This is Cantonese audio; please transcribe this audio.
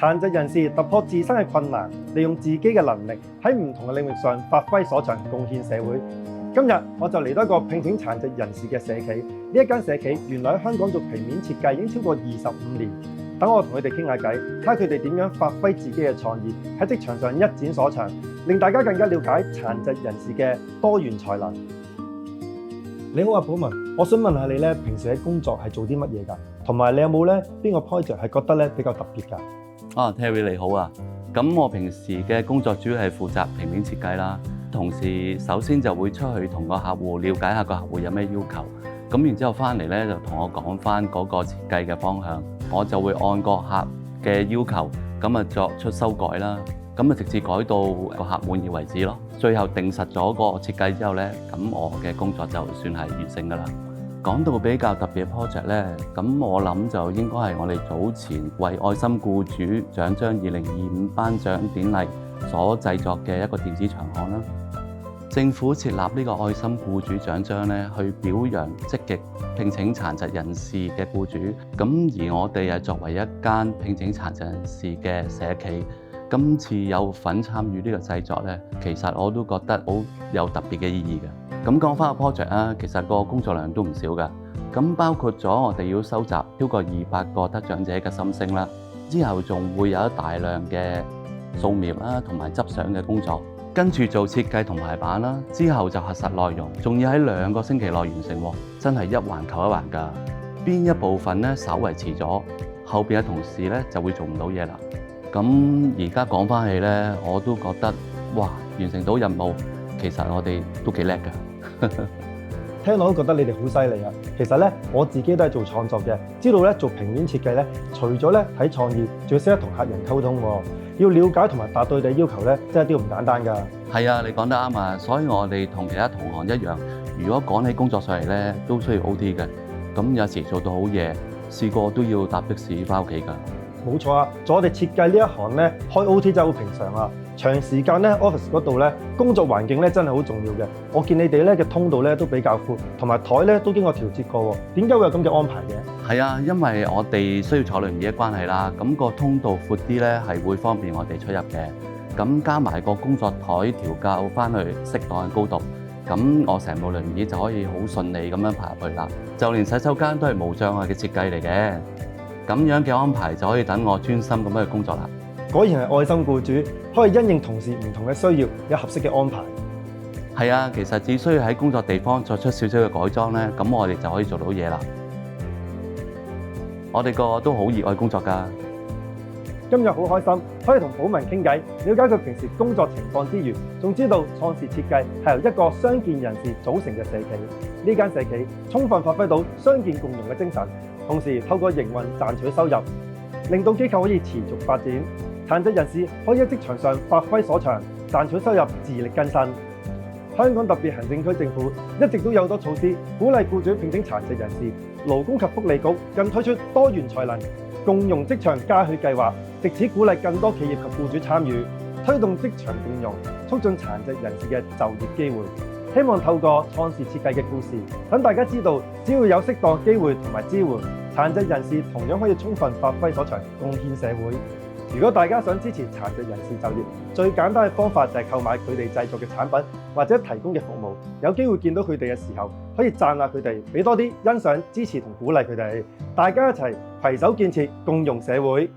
殘疾人士突破自身嘅困難，利用自己嘅能力喺唔同嘅領域上發揮所長，貢獻社會。今日我就嚟到一個聘請殘疾人士嘅社企，呢一間社企原來喺香港做平面設計已經超過25年。等我同佢哋傾下偈，睇下佢哋點樣發揮自己嘅創意，喺職場上一展所長，令大家更加了解殘疾人士嘅多元才能。你好啊，寶文，我想問下你咧，平時喺工作係做啲乜嘢㗎？同埋你有冇咧邊個 project 係覺得咧比較特別㗎？Terry 你好啊，咁我平時嘅工作主要係負責平面設計啦。同時首先就會出去同個客戶了解下個客戶有咩要求，咁然之後翻嚟咧就同我講翻嗰個設計嘅方向，我就會按個客嘅要求咁啊作出修改啦，咁啊直至改到個客滿意為止咯。最後定實咗個設計之後咧，咁我嘅工作就算係完成㗎啦。講到比較特別嘅 project 咧，咁我諗就應該係我哋早前為愛心僱主獎章2025頒獎典禮所製作嘅一個電子長項啦。政府設立呢個愛心僱主獎章咧，去表揚積極聘請殘疾人士嘅僱主。咁而我哋係作為一間聘請殘疾人士嘅社企，今次有份參與呢個製作咧，其實我都覺得好有特別嘅意義嘅。咁講翻個 project 啊，其實個工作量都唔少㗎。咁包括咗我哋要收集超過200個得獎者嘅心聲啦，之後仲會有一大量嘅掃描啦同埋執相嘅工作。跟住做設計同排版啦，之後就核實內容，仲要喺2個星期內完成喎，真係一環扣一環㗎。邊一部分咧稍為遲咗，後邊嘅同事咧就會做唔到嘢啦。咁而家講翻起咧，我都覺得哇，完成到任務，其實我哋都幾叻㗎。聽落都覺得你哋好犀利啊！其實咧，我自己都係做創作嘅，知道咧做平面設計咧，除咗咧睇創意，仲要識得同客人溝通喎。要了解同埋達到佢哋要求咧，真係啲唔簡單㗎。係啊，你講得啱啊！所以我哋同其他同行一樣，如果趕起工作上嚟咧，都需要 OT 嘅。咁有時做到好夜，試過都要搭的士翻屋企㗎。冇錯啊！做我哋設計呢一行咧，開 OT 真係好平常啊。長時間咧 office 嗰度咧，工作環境咧真係好重要嘅。我見你哋咧嘅通道咧都比較闊，同埋台咧都經過調節過喎。點解會有咁嘅安排嘅？係啊，因為我哋需要坐輪椅嘅關係啦，咁個通道闊啲咧係會方便我哋出入嘅。咁加埋個工作台調校翻去適當嘅高度，咁我成部輪椅就可以好順利咁樣爬入去啦。就連洗手間都係無障礙嘅設計嚟嘅。咁樣嘅安排就可以等我專心咁樣去工作啦。果然係愛心僱主，可以因應同事唔同嘅需要，有合適嘅安排。係啊，其實只需要喺工作地方作出少少嘅改裝咧，咁我哋就可以做到嘢啦。我哋個個都好熱愛工作㗎。今日好開心，可以同寶文傾偈，了解佢平時工作情況之餘，仲知道創視設計係由一個傷健人士組成嘅社企。呢間社企充分發揮到傷健共融嘅精神，同時透過營運賺取收入，令到機構可以持續發展。殘疾人士可以喺職場上發揮所長，賺取收入，自力更生。香港特別行政區政府一直都有好多措施鼓勵僱主聘請殘疾人士，勞工及福利局更推出多元才能共融職場嘉許計劃，藉此鼓勵更多企業及僱主參與，推動職場共融，促進殘疾人士嘅就業機會。希望透過創視設計嘅故事，等大家知道，只要有適當機會同埋支援，殘疾人士同樣可以充分發揮所長，貢獻社會。如果大家想支持殘疾人士就業，最簡單嘅方法就係購買佢哋製作嘅產品或者提供嘅服務。有機會見到佢哋嘅時候，可以讚下佢哋，俾多啲欣賞、支持同鼓勵佢哋。大家一齊攜手建設，共融社會。